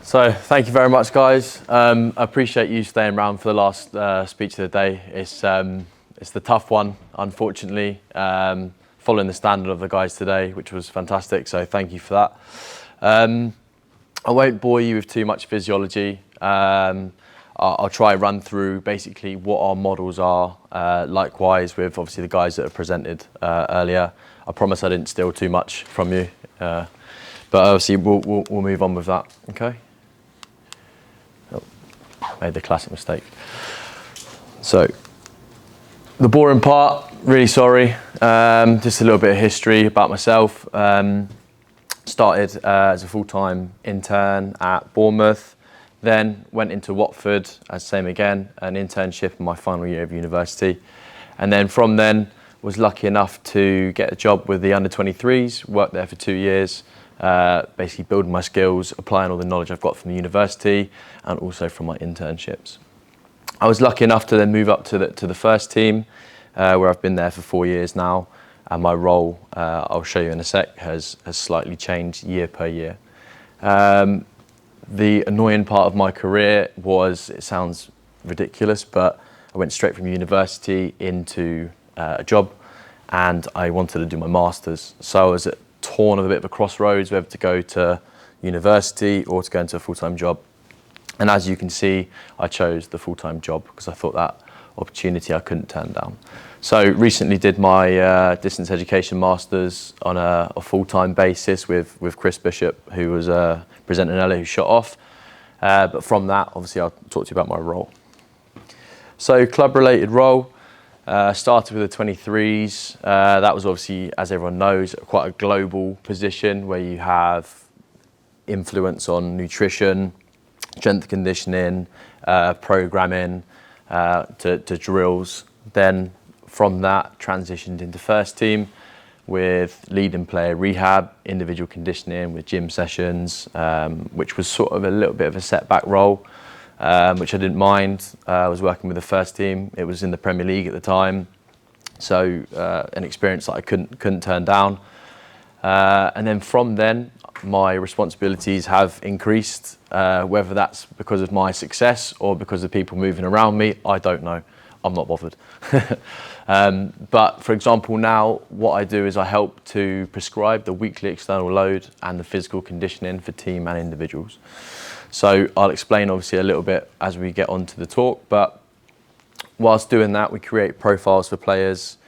So thank you very much, guys. I appreciate you staying around for the last speech of the day. It's the tough one, unfortunately, following the standard of the guys today, which was fantastic. So thank you for that. I won't bore you with too much physiology. I'll try and run through basically what our models are, likewise with obviously the guys that have presented earlier. I promise I didn't steal too much from you, but obviously we'll move on with that, okay? Oh, made the classic mistake. So, the boring part, really sorry. Just a little bit of history about myself. Started as a full-time intern at Bournemouth, then went into Watford as same again, an internship in my final year of university. And then from then, was lucky enough to get a job with the under-23s, worked there for 2 years, basically building my skills, applying all the knowledge I've got from the university and also from my internships. I was lucky enough to then move up to the first team, where I've been there for 4 years now. And my role, I'll show you in a sec, has slightly changed year per year. The annoying part of my career was, it sounds ridiculous, but I went straight from university into a job and I wanted to do my master's. So I was torn of a bit of a crossroads, whether to go to university or to go into a full-time job. And as you can see, I chose the full-time job because I thought that opportunity I couldn't turn down. So recently did my distance education masters on a full-time basis with Chris Bishop, who was presenting earlier, who shot off. But from that, obviously, I'll talk to you about my role. So club-related role, started with the 23s. That was obviously, as everyone knows, quite a global position where you have influence on nutrition, strength conditioning, programming, to drills. Then from that, transitioned into first team with leading player rehab, individual conditioning with gym sessions, which was sort of a little bit of a setback role, which I didn't mind. I was working with the first team. It was in the Premier League at the time. So an experience that I couldn't turn down. And then from then, my responsibilities have increased, whether that's because of my success or because of people moving around me, I don't know. I'm not bothered. But for example, now what I do is I help to prescribe the weekly external load and the physical conditioning for team and individuals. So I'll explain obviously a little bit as we get on to the talk, but whilst doing that, we create profiles for players,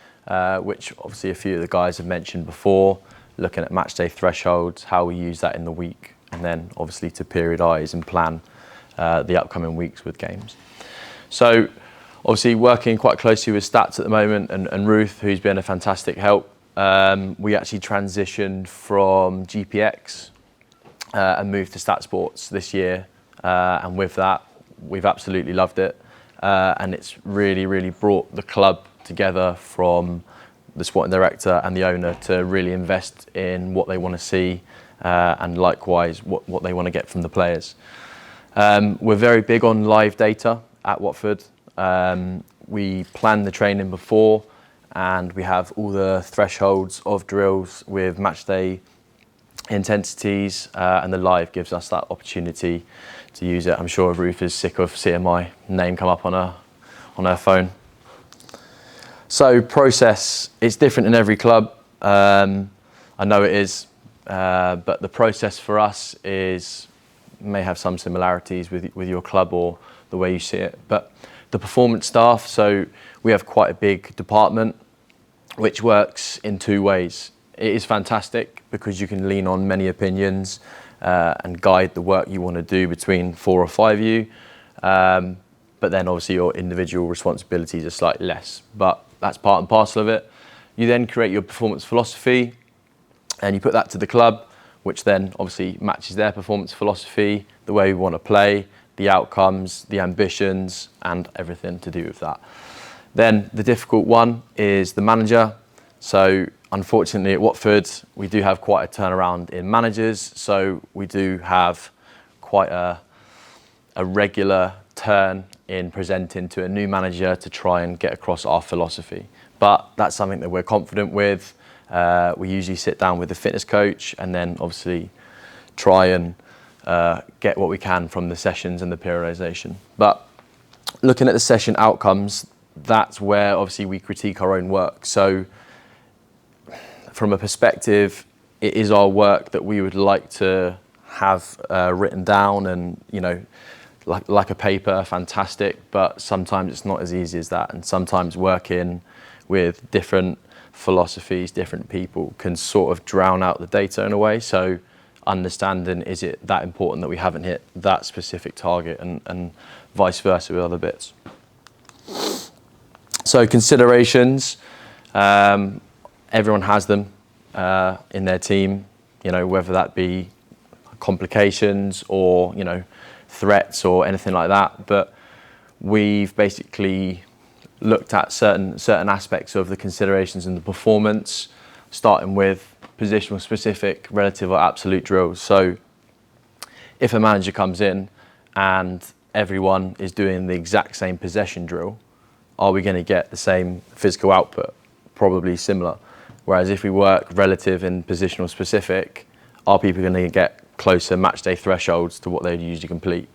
which obviously a few of the guys have mentioned before, looking at match day thresholds, how we use that in the week, and then obviously to periodise and plan the upcoming weeks with games. So obviously working quite closely with Stats at the moment and Ruth, who's been a fantastic help. We actually transitioned from GPX and moved to Stat Sports this year. And with that, we've absolutely loved it. And it's really brought the club together from the sporting director and the owner to really invest in what they want to see and likewise what they want to get from the players. We're very big on live data at Watford. We plan the training before and we have all the thresholds of drills with match day intensities and the live gives us that opportunity to use it. I'm sure Ruth is sick of seeing my name come up on her phone. So process, it's different in every club. I know it is, but the process for us may have some similarities with your club or the way you see it. But the performance staff, so we have quite a big department which works in 2 ways. It is fantastic because you can lean on many opinions and guide the work you want to do between 4 or 5 of you. But then obviously your individual responsibilities are slightly less, but that's part and parcel of it. You then create your performance philosophy and you put that to the club, which then obviously matches their performance philosophy, the way we want to play, the outcomes, the ambitions, and everything to do with that. Then the difficult one is the manager. So unfortunately at Watford, we do have quite a turnaround in managers. So we do have quite a regular turn in presenting to a new manager to try and get across our philosophy. But that's something that we're confident with. We usually sit down with the fitness coach and then obviously try and get what we can from the sessions and the periodization. But looking at the session outcomes, that's where obviously we critique our own work. So from a perspective, it is our work that we would like to have written down and, you know, like a paper, fantastic, but sometimes it's not as easy as that. And sometimes working with different philosophies, different people can sort of drown out the data in a way. So understanding, is it that important that we haven't hit that specific target, and vice versa with other bits. So considerations, everyone has them in their team, you know, whether that be complications or, you know, threats or anything like that. But we've basically looked at certain aspects of the considerations in the performance, starting with positional specific, relative or absolute drills. So if a manager comes in and everyone is doing the exact same possession drill, are we going to get the same physical output? Probably similar. Whereas if we work relative and positional specific, are people going to get closer match day thresholds to what they'd usually complete?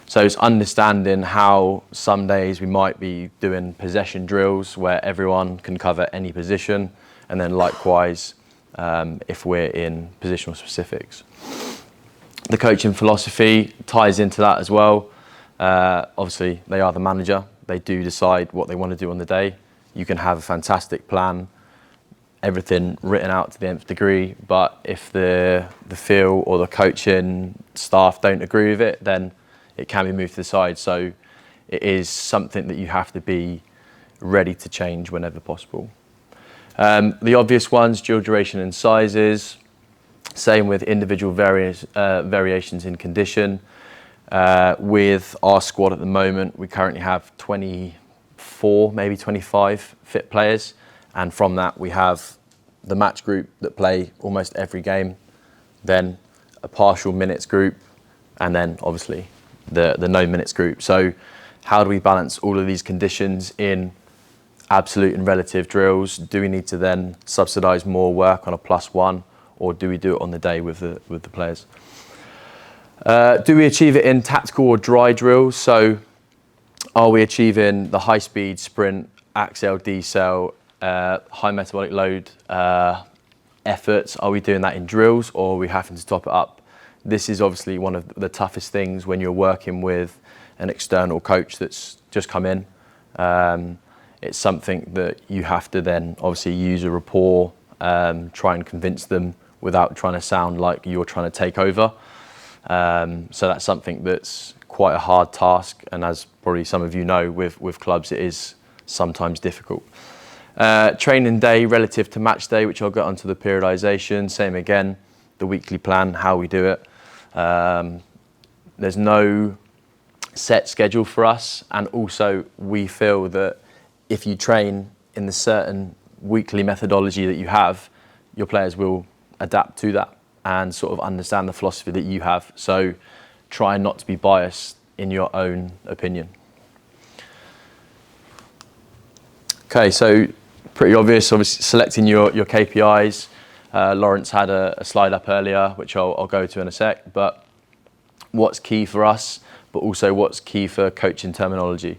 So it's understanding how some days we might be doing possession drills where everyone can cover any position, and then likewise if we're in positional specifics. The coaching philosophy ties into that as well. Obviously they are the manager, they do decide what they want to do on the day. You can have a fantastic plan, everything written out to the nth degree, but if the feel or the coaching staff don't agree with it, then it can be moved to the side. So it is something that you have to be ready to change whenever possible. The obvious ones, drill duration and sizes, same with individual variations in condition. With our squad at the moment, we currently have 24, maybe 25 fit players. And from that, we have the match group that play almost every game, then a partial minutes group, and then obviously the no minutes group. So how do we balance all of these conditions in absolute and relative drills? Do we need to then subsidise more work on a +1, or do we do it on the day with the players? Do we achieve it in tactical or dry drills? So are we achieving the high speed sprint, accel, decel, high metabolic load efforts? Are we doing that in drills, or are we having to top it up? This is obviously one of the toughest things when you're working with an external coach that's just come in. It's something that you have to then obviously use a rapport, try and convince them without trying to sound like you're trying to take over. So that's something that's quite a hard task, and as probably some of you know, with clubs it is sometimes difficult. Training day relative to match day, which I'll get onto the periodization. Same again, the weekly plan, how we do it. There's no set schedule for us, and also we feel that if you train in the certain weekly methodology that you have, your players will adapt to that and sort of understand the philosophy that you have. So try not to be biased in your own opinion. Okay, so pretty obvious, obviously selecting your KPIs. Lawrence had a slide up earlier, which I'll go to in a sec, but what's key for us, but also what's key for coaching terminology.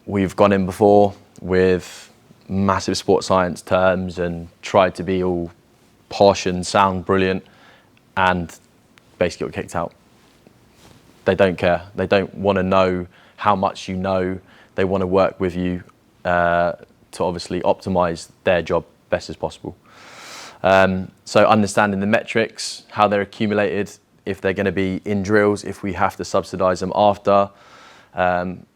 We've gone in before with massive sports science terms and tried to be all posh and sound brilliant, and basically got kicked out. They don't care. They don't want to know how much you know. They want to work with you to obviously optimize their job best as possible. So understanding the metrics, how they're accumulated, if they're going to be in drills, if we have to subsidize them after,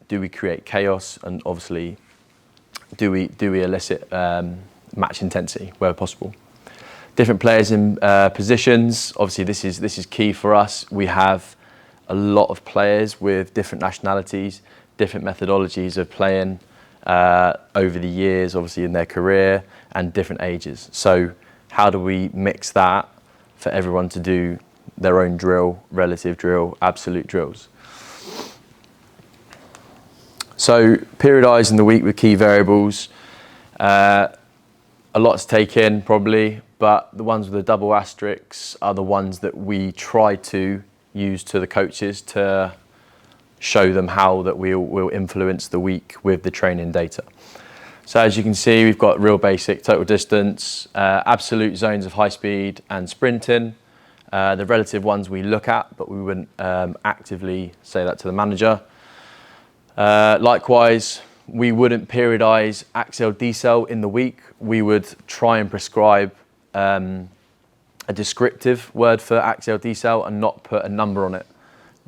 do we create chaos, and obviously do we elicit match intensity where possible. Different players in positions, obviously this is key for us. We have a lot of players with different nationalities, different methodologies of playing over the years, obviously in their career, and different ages. So how do we mix that for everyone to do their own drill, relative drill, absolute drills? So periodising the week with key variables. A lot to take in probably. but the ones with the double asterisks are the ones that we try to use to the coaches to show them how that we'll influence the week with the training data. So as you can see, we've got real basic total distance, absolute zones of high speed and sprinting, the relative ones we look at, but we wouldn't actively say that to the manager. Likewise, we wouldn't periodize accel decel in the week. We would try and prescribe a descriptive word for accel decel and not put a number on it.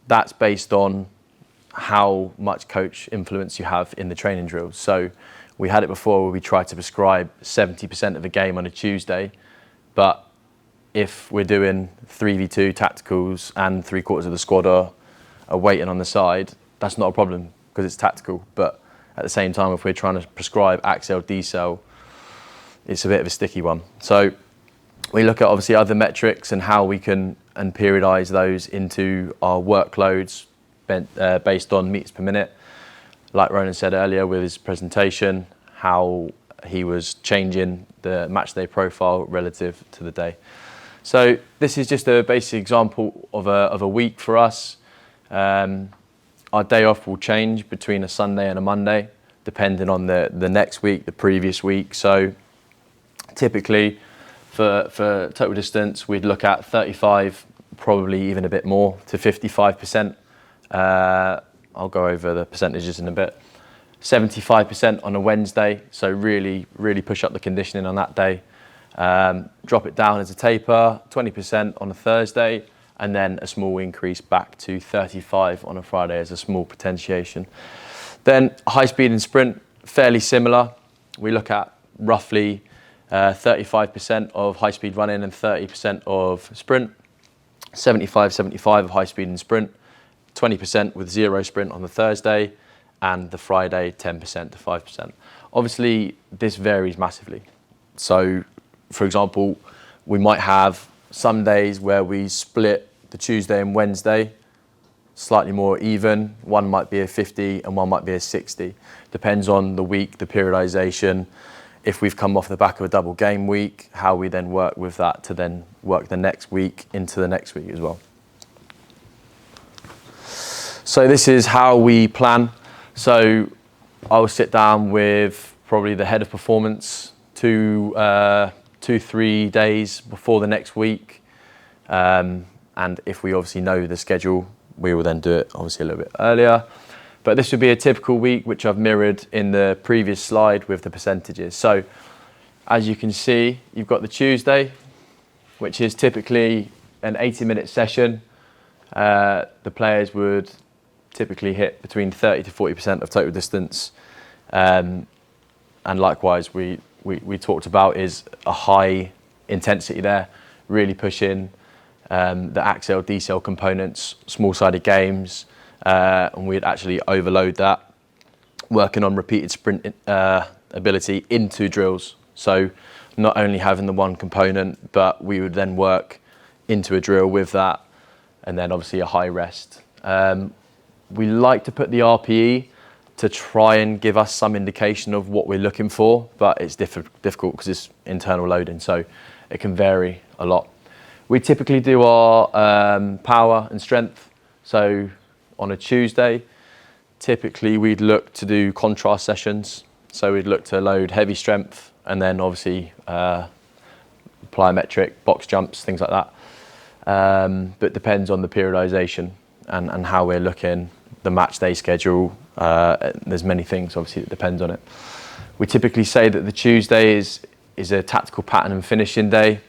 That's based on how much coach influence you have in the training drills. So we had it before where we tried to prescribe 70% of a game on a Tuesday, but if we're doing 3v2 tacticals and 3/4 of the squad are waiting on the side, that's not a problem because it's tactical. But at the same time, if we're trying to prescribe accel decel, it's a bit of a sticky one. So we look at obviously other metrics and how we can periodize those into our workloads based on meters per minute. Like Ronan said earlier with his presentation, how he was changing the match day profile relative to the day. So this is just a basic example of a week for us. Our day off will change between a Sunday and a Monday, depending on the next week, the previous week. So typically for total distance, we'd look at 35, probably even a bit more, to 55%. I'll go over the percentages in a bit. 75% on a Wednesday, so really push up the conditioning on that day. Drop it down as a taper, 20% on a Thursday, and then a small increase back to 35 on a Friday as a small potentiation. Then high speed and sprint, fairly similar. We look at roughly 35% of high speed running and 30% of sprint, 75 of high speed and sprint, 20% with 0 sprint on the Thursday, and the Friday 10% to 5%. Obviously, this varies massively. So, for example, we might have some days where we split the Tuesday and Wednesday slightly more even. One might be a 50 and one might be a 60. Depends on the week, the periodization. If we've come off the back of a double game week, how we then work with that to then work the next week into the next week as well. So this is how we plan. So I'll sit down with probably the head of performance 2-3 days before the next week. And if we obviously know the schedule, we will then do it obviously a little bit earlier. But this would be a typical week, which I've mirrored in the previous slide with the percentages. So as you can see, you've got the Tuesday, which is typically an 80-minute session. The players would typically hit between 30 to 40% of total distance. And likewise, we talked about is a high intensity there, really pushing the accel decel components, small-sided games, and we'd actually overload that, working on repeated sprint ability into drills. So not only having the one component, but we would then work into a drill with that, and then obviously a high rest. We like to put the RPE to try and give us some indication of what we're looking for, but it's difficult because it's internal loading, so it can vary a lot. We typically do our power and strength. So on a Tuesday, typically we'd look to do contrast sessions. So we'd look to load heavy strength and then obviously plyometric, box jumps, things like that. But depends on the periodization and how we're looking, the match day schedule. There's many things obviously that depends on it. We typically say that the Tuesday is a tactical pattern and finishing day.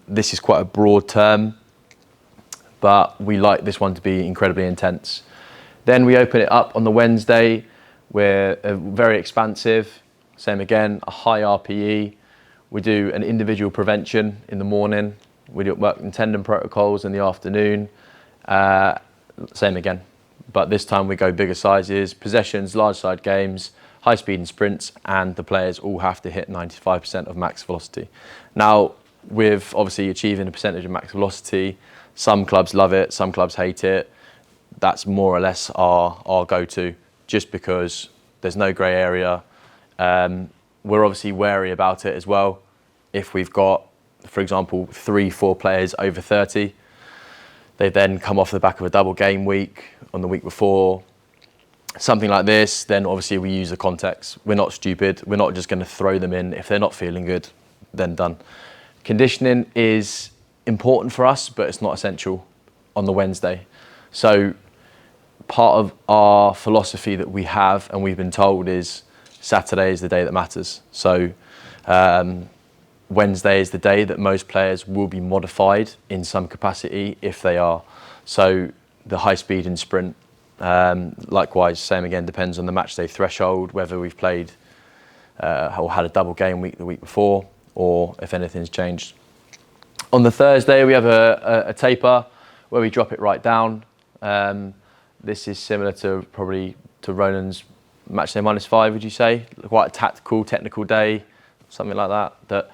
This is quite a broad term, but we like this one to be incredibly intense. Then we open it up on the Wednesday. We're very expansive. Same again, a high RPE. We do an individual prevention in the morning. We do work in tendon protocols in the afternoon. Same again, but this time we go bigger sizes, possessions, large side games, high speed and sprints, and the players all have to hit 95% of max velocity. Now, with obviously achieving a percentage of max velocity, some clubs love it, some clubs hate it. That's more or less our go-to, just because there's no grey area. We're obviously wary about it as well. if we've got, for example, 3-4 players over 30, they then come off the back of a double game week on the week before, something like this, then obviously we use the context. We're not stupid. We're not just going to throw them in. If they're not feeling good, then done. Conditioning is important for us, but it's not essential on the Wednesday. So part of our philosophy that we have and we've been told is Saturday is the day that matters. So Wednesday is the day that most players will be modified in some capacity if they are. So the high speed and sprint, likewise, same again, depends on the match day threshold, whether we've played or had a double game week the week before, or if anything's changed. On the Thursday, we have a taper where we drop it right down. This is similar to probably to Ronan's match day -5, would you say? Quite a tactical, technical day, something like that, that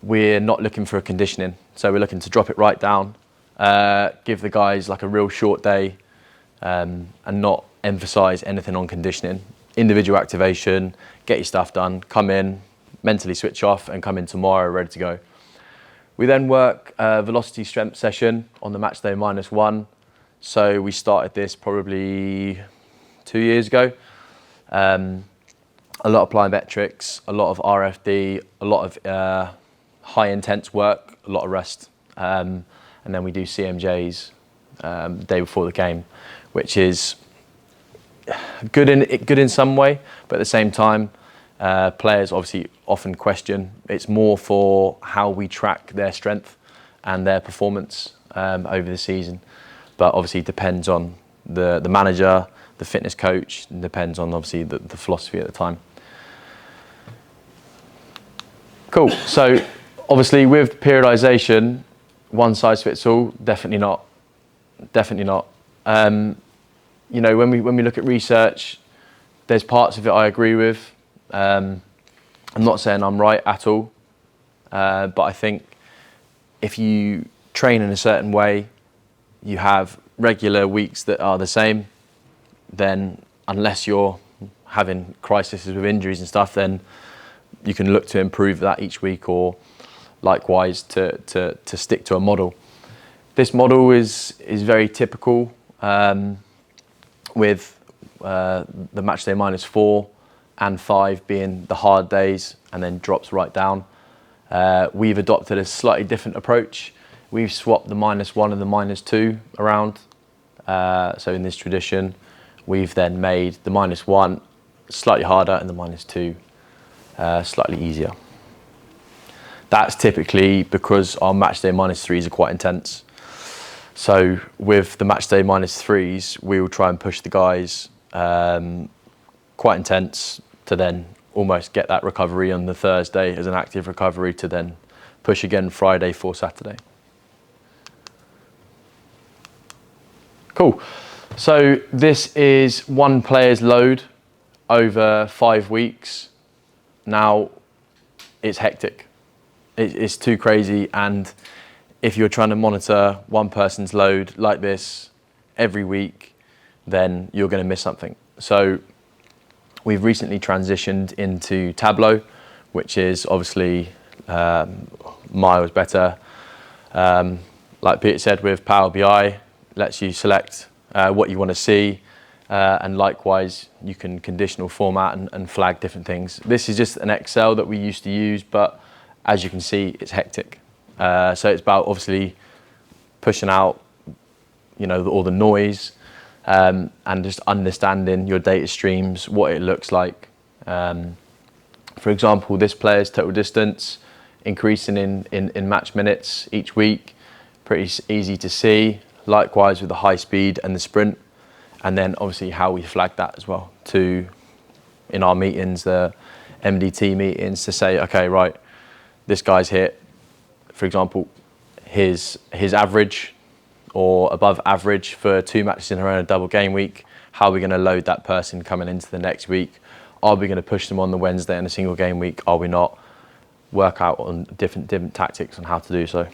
we're not looking for a conditioning. So we're looking to drop it right down, give the guys like a real short day, and not emphasize anything on conditioning. Individual activation, get your stuff done, come in, mentally switch off and come in tomorrow ready to go. We then work a velocity strength session on the match day -1. So we started this probably 2 years ago. A lot of plyometrics, a lot of RFD, a lot of high intense work, a lot of rest. And then we do CMJs the day before the game, which is good in some way, but at the same time, players obviously often question. It's more for how we track their strength and their performance over the season. But obviously it depends on the manager, the fitness coach, and depends on obviously the philosophy at the time. Cool, so obviously with periodization, one size fits all, definitely not. Definitely not. You know, when we look at research, there's parts of it I agree with. I'm not saying I'm right at all, but I think if you train in a certain way, you have regular weeks that are the same, then unless you're having crises with injuries and stuff, then you can look to improve that each week, or likewise to stick to a model. This model is very typical with the match day -4 and 5 being the hard days and then drops right down. We've adopted a slightly different approach. We've swapped the -1 and the -2 around. So in this tradition, we've then made the -1 slightly harder and the -2 slightly easier. That's typically because our match day -3s are quite intense. So with the match day -3s, we will try and push the guys quite intense to then almost get that recovery on the Thursday as an active recovery to then push again Friday for Saturday. Cool. So this is one player's load over 5 weeks. Now, it's hectic. It's too crazy, and if you're trying to monitor one person's load like this every week, then you're going to miss something. So we've recently transitioned into Tableau, which is obviously miles better. Like Peter said, with Power BI, lets you select what you want to see, and likewise you can conditional format and flag different things. This is just an Excel that we used to use, but as you can see, it's hectic. So it's about obviously pushing out, you know, all the noise, and just understanding your data streams, what it looks like. For example, this player's total distance increasing in match minutes each week, pretty easy to see. Likewise with the high speed and the sprint, and then obviously how we flag that as well to, in our meetings, the MDT meetings, to say, okay, right, this guy's hit, for example, his average or above average for 2 matches in a row in a double game week. How are we going to load that person coming into the next week? Are we going to push them on the Wednesday in a single game week? Are we not? Work out on different tactics on how to do so.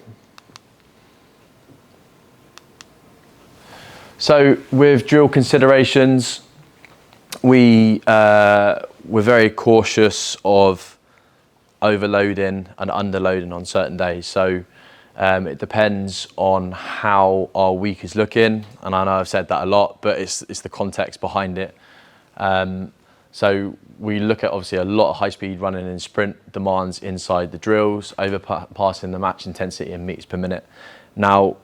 So with drill considerations, we're very cautious of overloading and underloading on certain days. So it depends on how our week is looking, and I know I've said that a lot, but it's the context behind it. So we look at obviously a lot of high speed running and sprint demands inside the drills, overpassing the match intensity and meters per minute. Now,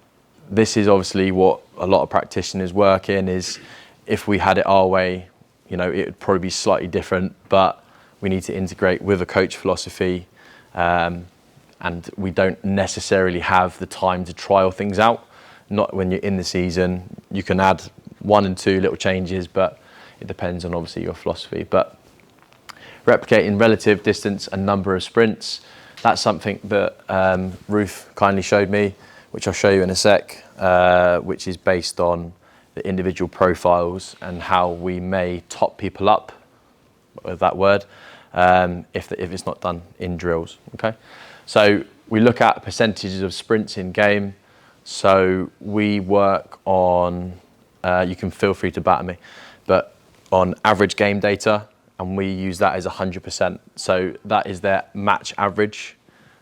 this is obviously what a lot of practitioners work in. Is if we had it our way, it would probably be slightly different, but we need to integrate with a coach philosophy, and we don't necessarily have the time to trial things out. Not when you're in the season. You can add 1 and 2 little changes, but it depends on obviously your philosophy. But replicating relative distance and number of sprints, that's something that Ruth kindly showed me, which I'll show you in a sec, which is based on the individual profiles and how we may top people up with that word if it's not done in drills. Okay, so we look at percentages of sprints in game. So we work on, you can feel free to batter me, but on average game data, and we use that as 100%. So that is their match average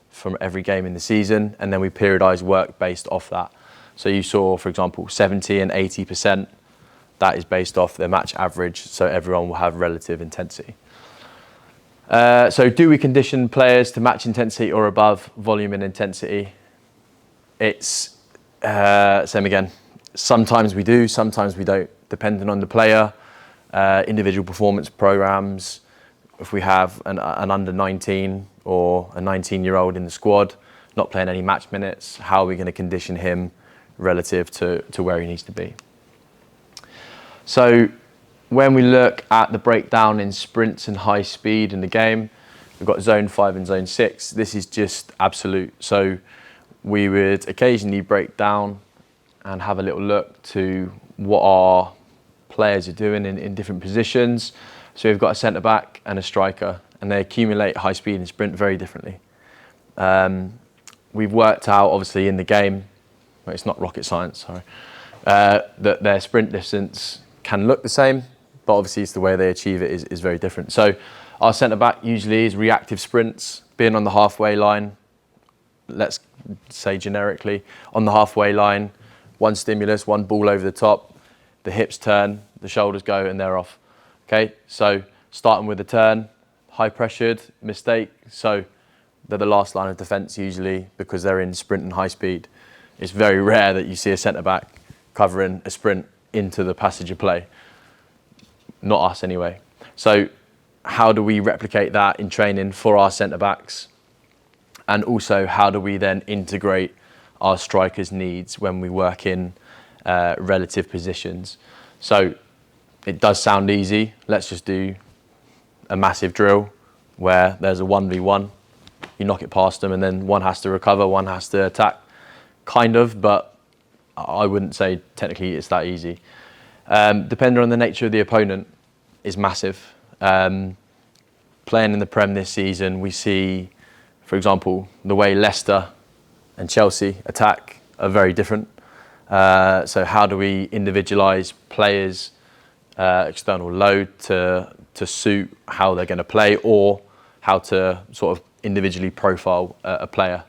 from every game in the season, and then we periodize work based off that. So you saw, for example, 70 and 80%, that is based off their match average, so everyone will have relative intensity. So do we condition players to match intensity or above volume and intensity? It's same again. Sometimes we do, sometimes we don't, depending on the player. Individual performance programs, if we have an under 19 or a 19-year-old in the squad not playing any match minutes, how are we going to condition him relative to where he needs to be? So when we look at the breakdown in sprints and high speed in the game, we've got zone 5 and zone 6. This is just absolute. So we would occasionally break down and have a little look to what our players are doing in different positions. So we've got a centre back and a striker, and they accumulate high speed and sprint very differently. We've worked out, obviously, in the game, well, it's not rocket science, sorry, that their sprint distance can look the same, but obviously it's the way they achieve it is very different. So our centre back usually is reactive sprints, being on the halfway line, let's say generically, on the halfway line, one stimulus, one ball over the top, the hips turn, the shoulders go, and they're off. Okay, so starting with the turn, high pressured, mistake. So they're the last line of defence usually because they're in sprint and high speed. It's very rare that you see a centre back covering a sprint into the passage of play. Not us anyway. So how do we replicate that in training for our centre backs? And also, how do we then integrate our strikers' needs when we work in relative positions? So it does sound easy. Let's just do a massive drill where there's a 1v1. You knock it past them and then one has to recover, one has to attack. Kind of, but I wouldn't say technically it's that easy. Depending on the nature of the opponent is massive. Playing in the Prem this season, we see, for example, the way Leicester and Chelsea attack are very different. So how do we individualise players' external load to suit how they're going to play, or how to sort of individually profile a player?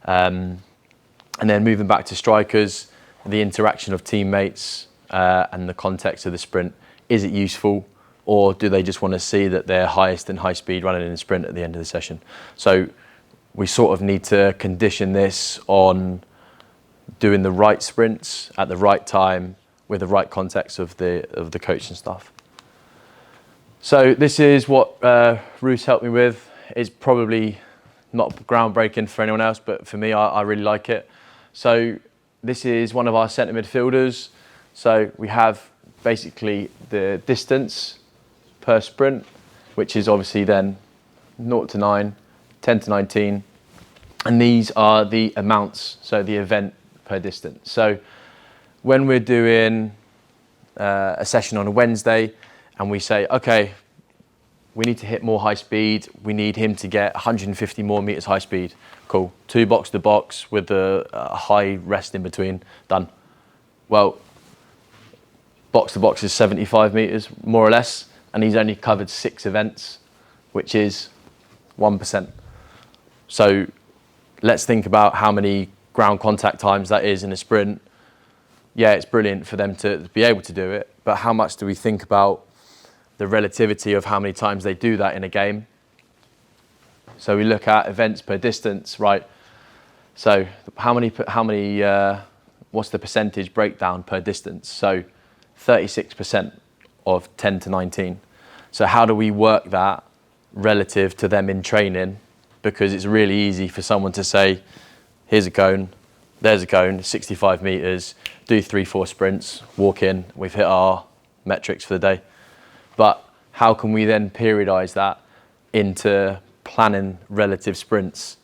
And then moving back to strikers, the interaction of teammates and the context of the sprint. Is it useful, or do they just want to see that they're highest in high speed running in a sprint at the end of the session? So we sort of need to condition this on doing the right sprints at the right time with the right context of the coach and stuff. So this is what Ruth helped me with. It's probably not groundbreaking for anyone else, but for me, I really like it. So this is one of our centre midfielders. So we have basically the distance per sprint, which is obviously then 0 to 9, 10 to 19. And these are the amounts, so the event per distance. So when we're doing a session on a Wednesday and we say, okay, we need to hit more high speed, we need him to get 150 more meters high speed. Cool, 2 box to box with a high rest in between, done. Well, box to box is 75 meters, more or less, and he's only covered 6 events, which is 1%. So let's think about how many ground contact times that is in a sprint. Yeah, it's brilliant for them to be able to do it, but how much do we think about the relativity of how many times they do that in a game? So we look at events per distance, right? So what's the percentage breakdown per distance? So 36% of 10 to 19. So how do we work that relative to them in training? Because it's really easy for someone to say, here's a cone, there's a cone, 65 meters, do 3-4 sprints, walk in, we've hit our metrics for the day. But how can we then periodize that into planning relative sprints?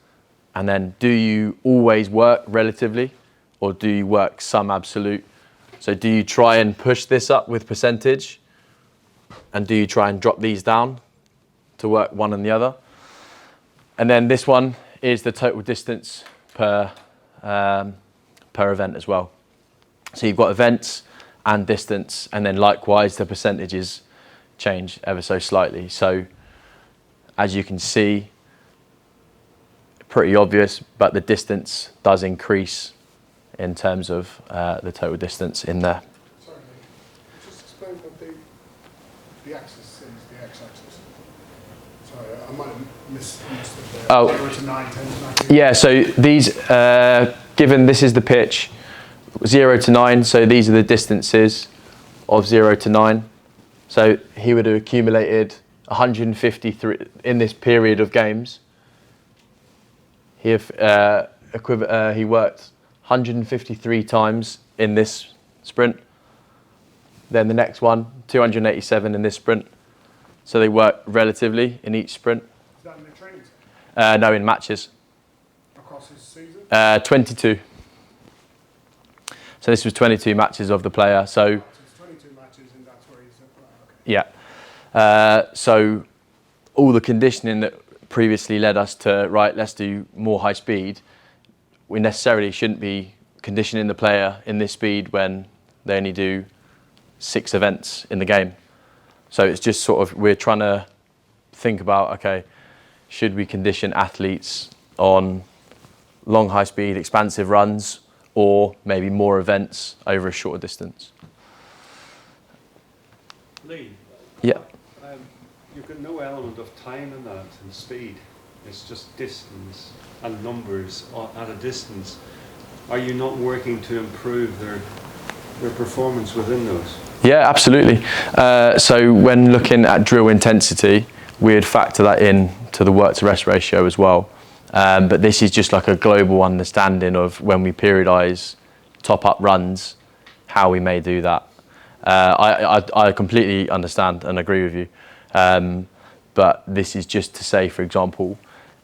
And then do you always work relatively, or do you work some absolute? So do you try and push this up with percentage? And do you try and drop these down to work one and the other? And then this one is the total distance per event as well. So you've got events and distance, and then likewise the percentages change ever so slightly. So as you can see, pretty obvious, but the distance does increase in terms of the total distance in there. Sorry, just explain what the axis is, the x-axis. Sorry, I might have misunderstood there. Oh. 0 to 9, 10 to 19. Yeah, so these, given this is the pitch, 0 to 9, so these are the distances of 0 to 9. So he would have accumulated 153 in this period of games. He worked 153 times in this sprint. Then the next one, 287 in this sprint. So they work relatively in each sprint. Is that in the training session? No, in matches. Across his season? 22. So this was 22 matches of the player. So So it's 22 matches, and that's where he's at. Okay. yeah. So all the conditioning that previously led us to, right, let's do more high speed. We necessarily shouldn't be conditioning the player in this speed when they only do 6 events in the game. So it's just sort of, we're trying to think about, okay, should we condition athletes on long high speed expansive runs, or maybe more events over a shorter distance? Lee, Yeah. you've got no element of time in that and speed. It's just distance and numbers at a distance. Are you not working to improve their performance within those? Yeah, absolutely. So when looking at drill intensity, we'd factor that in to the work to rest ratio as well. But this is just like a global understanding of when we periodize top up runs, how we may do that. I completely understand and agree with you. But this is just to say, for example,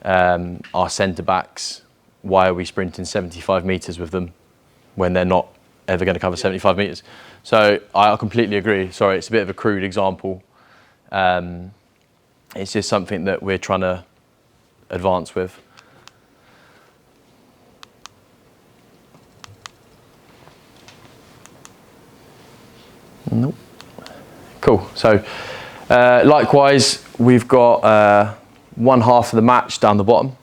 our centre backs, why are we sprinting 75 metres with them when they're not ever going to cover 75 metres? So I completely agree. Sorry, it's a bit of a crude example. It's just something that we're trying to advance with. Nope. Cool. So likewise, we've got one half of the match down the bottom,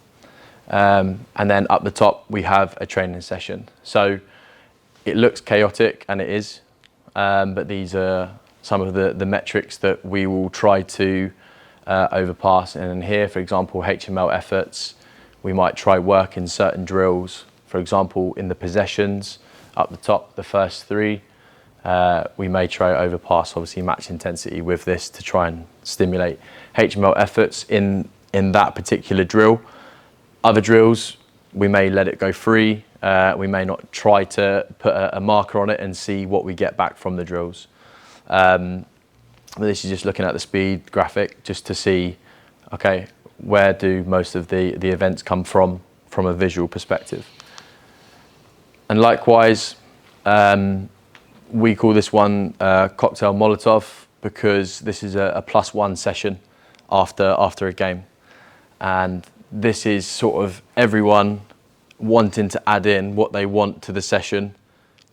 and then up the top we have a training session. So it looks chaotic, and it is, but these are some of the metrics that we will try to overpass. And here, for example, HML efforts, we might try work in certain drills. For example, in the possessions, up the top, the first 3, we may try overpass, obviously, match intensity with this to try and stimulate HML efforts in that particular drill. Other drills, we may let it go free. We may not try to put a marker on it and see what we get back from the drills. But this is just looking at the speed graphic just to see, okay, where do most of the events come from a visual perspective. And likewise, we call this one cocktail Molotov, because this is a +1 session after a game. And this is sort of everyone wanting to add in what they want to the session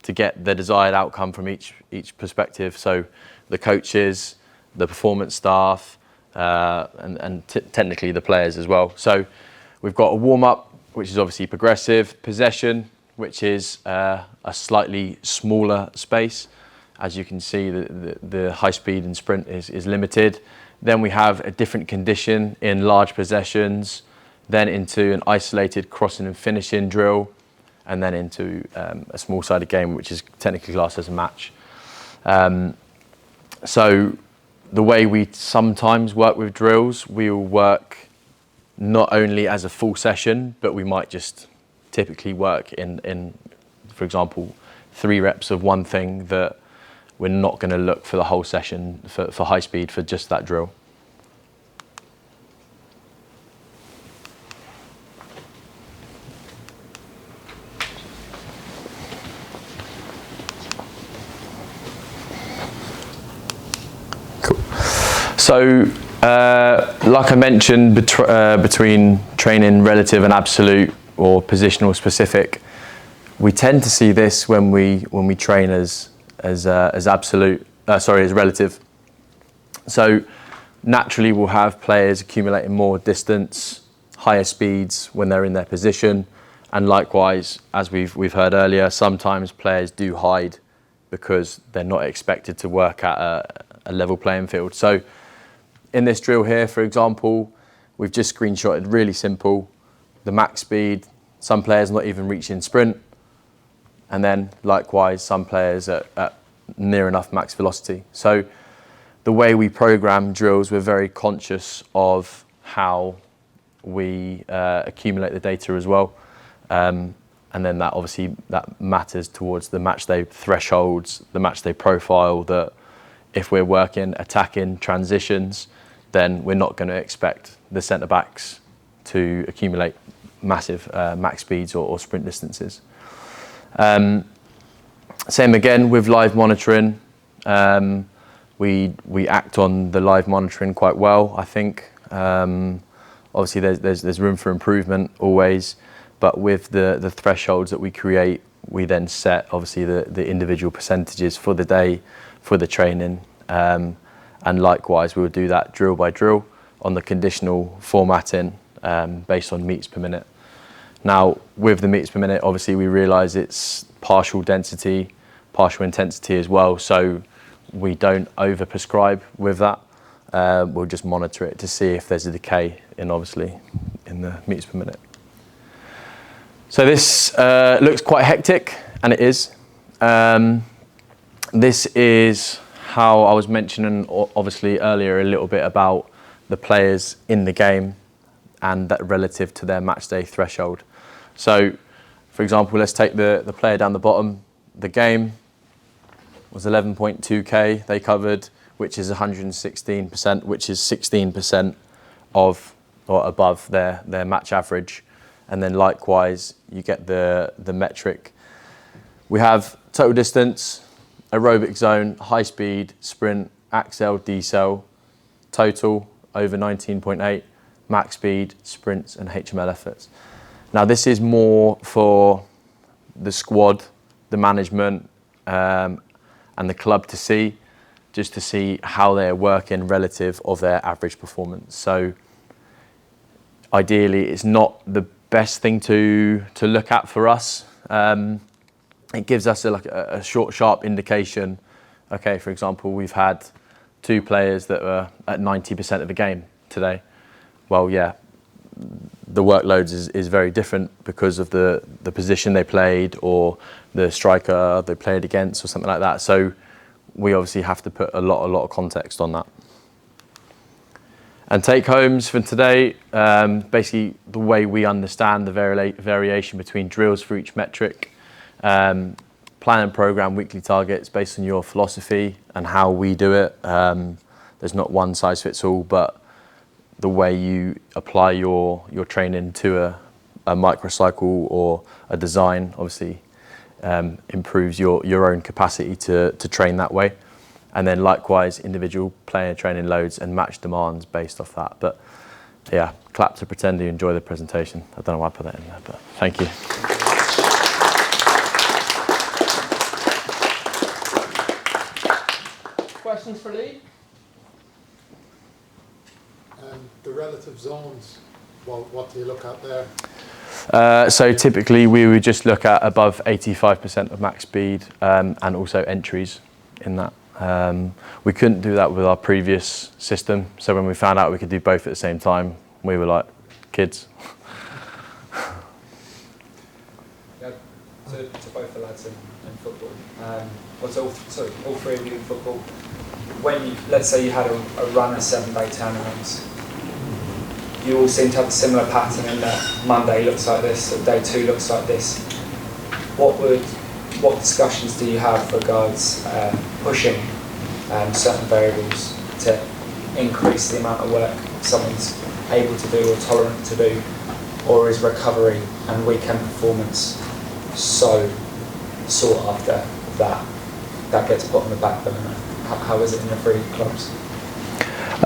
to get the desired outcome from each perspective. So the coaches, the performance staff, and technically the players as well. So We've got a warm-up, which is obviously progressive, possession, which is a slightly smaller space. As you can see, the high speed and sprint is limited. Then we have a different condition in large possessions, then into an isolated crossing and finishing drill, and then into a small-sided game, which is technically classed as a match. So the way we sometimes work with drills, we will work not only as a full session, but we might just typically work in, for example, 3 reps of one thing that we're not going to look for the whole session for high speed for just that drill. Cool. So, like I mentioned, between training relative and absolute or positional specific, we tend to see this when we train as relative. So naturally we'll have players accumulating more distance, higher speeds when they're in their position, and likewise, as we've heard earlier, sometimes players do hide because they're not expected to work at a level playing field. So in this drill here, for example, we've just screenshotted really simple, the max speed, some players not even reaching sprint, and then likewise some players at near enough max velocity. So the way we program drills, we're very conscious of how we accumulate the data as well. And then that obviously that matters towards the match day thresholds, the match day profile, that if we're working attacking transitions, then we're not going to expect the centre backs to accumulate massive max speeds or sprint distances. Same again with live monitoring. We act on the live monitoring quite well, I think. Obviously there's room for improvement always, but with the thresholds that we create, we then set obviously the individual percentages for the day, for the training, and likewise we'll do that drill by drill on the conditional formatting based on meters per minute. Now with the meters per minute, obviously we realise it's partial density, partial intensity as well, so we don't over prescribe with that. We'll just monitor it to see if there's a decay in the meters per minute. So this looks quite hectic, and it is. This is how I was mentioning obviously earlier a little bit about the players in the game and that relative to their match day threshold. So for example, let's take the player down the bottom. The game was 11.2k they covered, which is 116%, which is 16% of or above their match average. And then likewise, you get the metric. We have total distance, aerobic zone, high speed, sprint, accel, decel, total over 19.8, max speed, sprints and HML efforts. Now this is more for the squad, the management and the club to see, just to see how they're working relative of their average performance. So ideally it's not the best thing to look at for us. It gives us a short, sharp indication. Okay, for example, we've had 2 players that were at 90% of the game today. Well, yeah, the workloads is very different because of the position they played or the striker they played against or something like that. So we obviously have to put a lot of context on that. And take homes for today, basically the way we understand the variation between drills for each metric. Plan and program weekly targets based on your philosophy and how we do it. There's not one size fits all, but the way you apply your training to a microcycle or a design obviously improves your own capacity to train that way. And then likewise, individual player training loads and match demands based off that. But yeah, clap to pretend you enjoy the presentation. I don't know why I put that in there, but thank you. Questions for Lee? The relative zones, What do you look at there? So typically we would just look at above 85% of max speed and also entries in that. We couldn't do that with our previous system, so when we found out we could do both at the same time, we were like kids. Yeah, to both the lads in football, all three of you in football, when you, let's say you had a run of 7-day tournaments, you all seem to have a similar pattern in that Monday looks like this, day 2 looks like this. What discussions do you have regards pushing certain variables to increase the amount of work someone's able to do or tolerant to do, or is recovery and weekend performance so sought after that gets put on the back burner? How is it in the three clubs?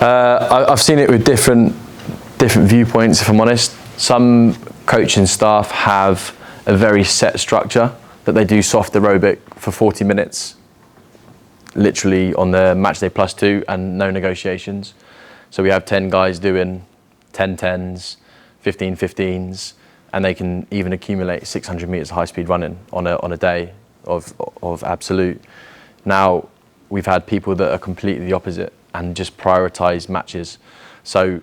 I've seen it with different viewpoints, if I'm honest. Some coaching staff have a very set structure that they do soft aerobic for 40 minutes, literally on the match day +2 and no negotiations. So we have 10 guys doing 10 10s, 15 15s, and they can even accumulate 600 meters high speed running on a day of absolute. Now, we've had people that are completely the opposite and just prioritize matches. So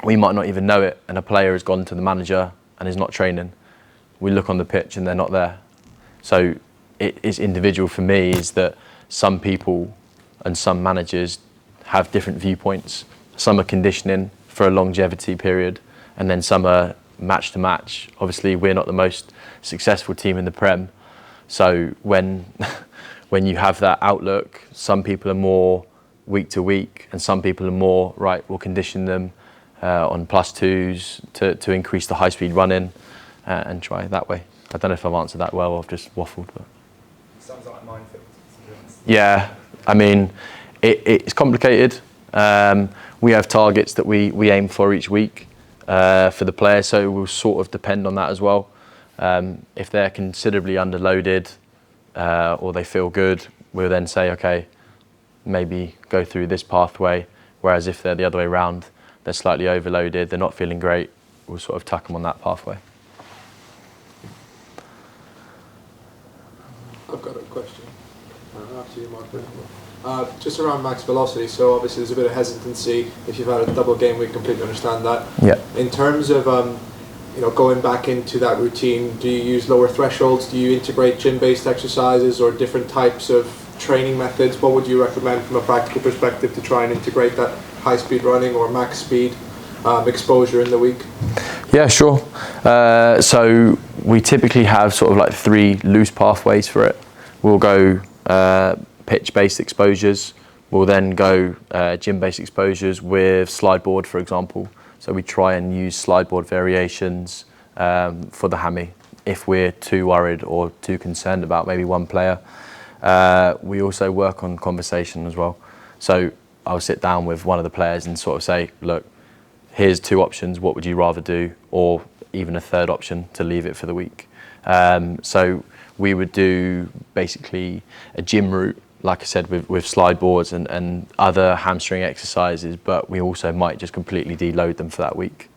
we might not even know it, and a player has gone to the manager and is not training. We look on the pitch and they're not there. So it is individual for me, is that some people and some managers have different viewpoints. Some are conditioning for a longevity period, and then some are match to match. Obviously, we're not the most successful team in the Prem. So when you have that outlook, some people are more week to week, and some people are more, right, we'll condition them on +2s to increase the high speed running and try it that way. I don't know if I've answered that well, I've just waffled. But. Sounds like a minefield, to be honest. Yeah, I mean, it's complicated. We have targets that we aim for each week for the players, so we'll sort of depend on that as well. If they're considerably underloaded or they feel good, we'll then say, okay, maybe go through this pathway. Whereas if they're the other way around, they're slightly overloaded, they're not feeling great, we'll sort of tuck them on that pathway. I've got a question. After you, Mark. Just around max velocity, so obviously there's a bit of hesitancy if you've had a double game week, completely understand that. Yeah. In terms of going back into that routine, do you use lower thresholds? Do you integrate gym-based exercises or different types of training methods? What would you recommend from a practical perspective to try and integrate that high-speed running or max speed exposure in the week? Yeah, sure. So we typically have sort of like 3 loose pathways for it. We'll go pitch-based exposures. We'll then go gym-based exposures with slide board, for example. So we try and use slide board variations for the hammy if we're too worried or too concerned about maybe one player. We also work on conversation as well. So I'll sit down with one of the players and sort of say, look, here's 2 options, what would you rather do? Or even a third option to leave it for the week. So we would do basically a gym route, like I said, with slide boards and other hamstring exercises, but we also might just completely deload them for that week.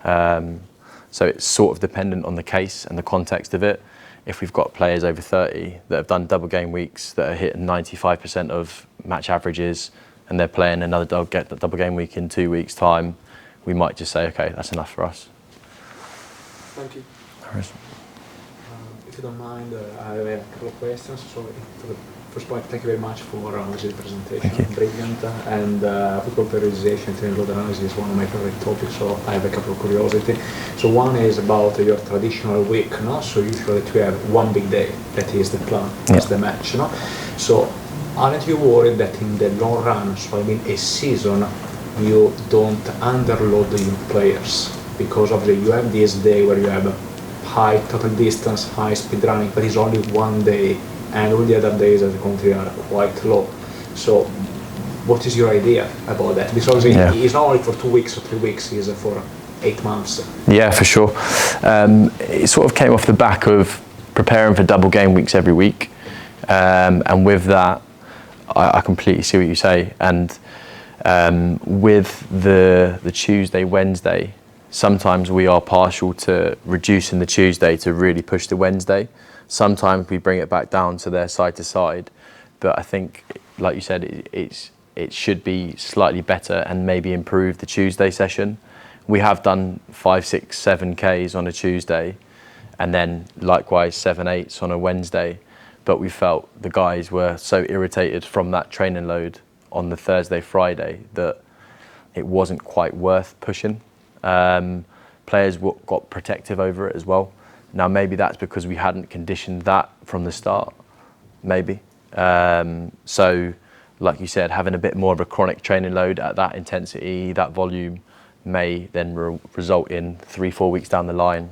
So it's sort of dependent on the case and the context of it. If we've got players over 30 that have done double game weeks that are hitting 95% of match averages, and they're playing another double game week in 2 weeks' time, we might just say, okay, that's enough for us. Thank you. If you don't mind, I have a couple of questions. So, to the first point, thank you very much for the presentation. Brilliant. And football periodization, training load analysis is one of my favorite topics, so I have a couple of curiosity. So one is about your traditional week, no? So usually we have one big day, that is the plan, that's the match, no? So aren't you worried that in the long run, so I mean a season, you don't underload your players? Because obviously you have this day where you have high total distance, high speed running, but it's only one day, and all the other days as a country are quite low. So what is your idea about that? Because it's not only for 2 weeks or 3 weeks, it's for 8 months. Yeah, for sure. It sort of came off the back of preparing for double game weeks every week. And with that, I completely see what you say. And with the Tuesday, Wednesday sometimes we are partial to reducing the Tuesday to really push the Wednesday. Sometimes we bring it back down to their side to side, but I think, like you said, it should be slightly better and maybe improve the Tuesday session. We have done 5, 6, 7 Ks on a Tuesday, and then likewise 7, 8s on a Wednesday. But we felt the guys were so irritated from that training load on the Thursday, Friday that it wasn't quite worth pushing. Players got protective over it as well. Now maybe that's because we hadn't conditioned that from the start, maybe. So like you said, having a bit more of a chronic training load at that intensity, that volume, may then result in 3-4 weeks down the line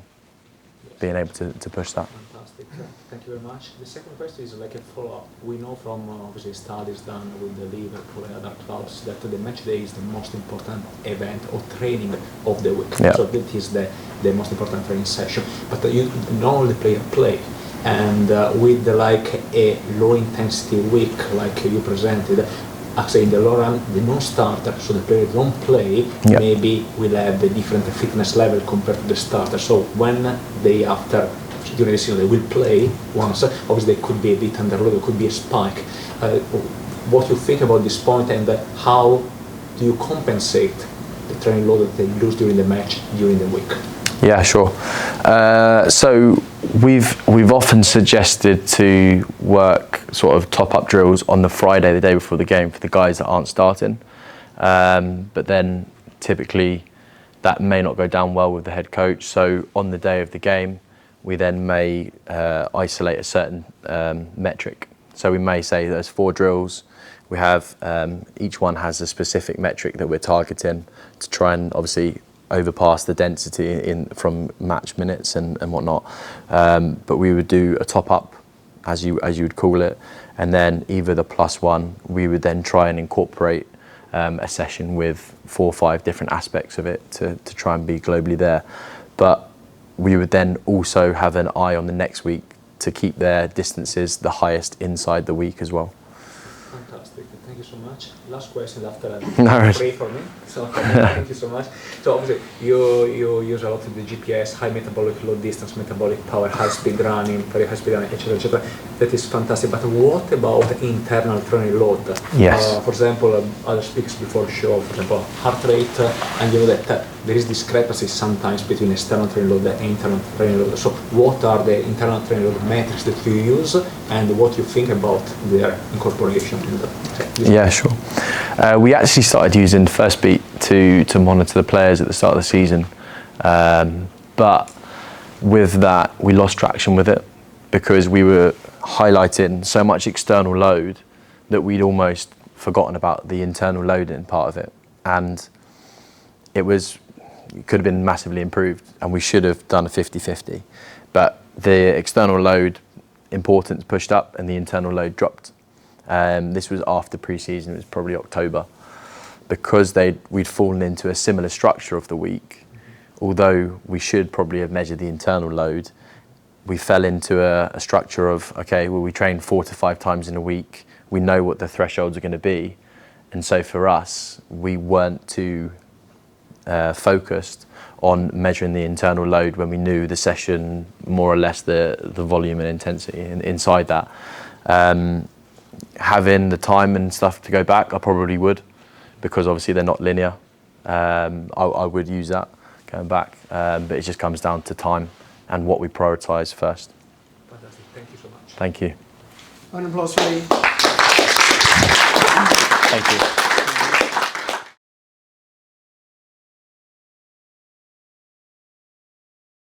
being able to push that. Fantastic. Thank you very much. The second question is like a follow-up. We know from obviously studies done with the Liverpool and other clubs that the match day is the most important event or training of the week. Yeah. So that is the most important training session. But you not only play, and with like a low intensity week like you presented, actually in the long run, the non-starter, so the player don't play, yeah. maybe will have a different fitness level compared to the starter. So when they after during the season they will play once, obviously there could be a bit underload, there could be a spike. What you think about this point, and how do you compensate the training load that they lose during the match during the week? Yeah, sure. So we've often suggested to work sort of top-up drills on the Friday, the day before the game, for the guys that aren't starting. But then typically that may not go down well with the head coach. So on the day of the game, we then may isolate a certain metric. So we may say there's 4 drills. We have each one has a specific metric that we're targeting to try and obviously overpass the density from match minutes and whatnot. But we would do a top up, as you would call it, and then either the +1, we would then try and incorporate a session with 4 or 5 different aspects of it to try and be globally there. But we would then also have an eye on the next week to keep their distances the highest inside the week as well. Fantastic, thank you so much. Last question after No. pray for me. So thank you so much. So obviously you use a lot of the GPS, high metabolic, low distance metabolic power, high speed running, very high speed running, etc., etc. That is fantastic. But what about internal training load? Yes. For example, other speakers before the show, for example, heart rate, and you know that there is discrepancy sometimes between external training load and internal training load. So what are the internal training load metrics that you use, and what you think about their incorporation in the? Yeah, sure. We actually started using First Beat to monitor the players at the start of the season, but with that we lost traction with it because we were highlighting so much external load that we'd almost forgotten about the internal loading part of it, and it could have been massively improved, and we should have done a 50-50, but the external load importance pushed up and the internal load dropped. This was after pre-season, it was probably October. Because we'd fallen into a similar structure of the week, although we should probably have measured the internal load, we fell into a structure of, okay, well, we train 4 to 5 times in a week, we know what the thresholds are going to be, and so for us, we weren't too focused on measuring the internal load when we knew the session, more or less the volume and intensity inside that. Having the time and stuff to go back, I probably would, because obviously they're not linear. I would use that going back, but it just comes down to time and what we prioritise first. Fantastic, thank you so much. Thank you. Round of applause for Lee. Thank you.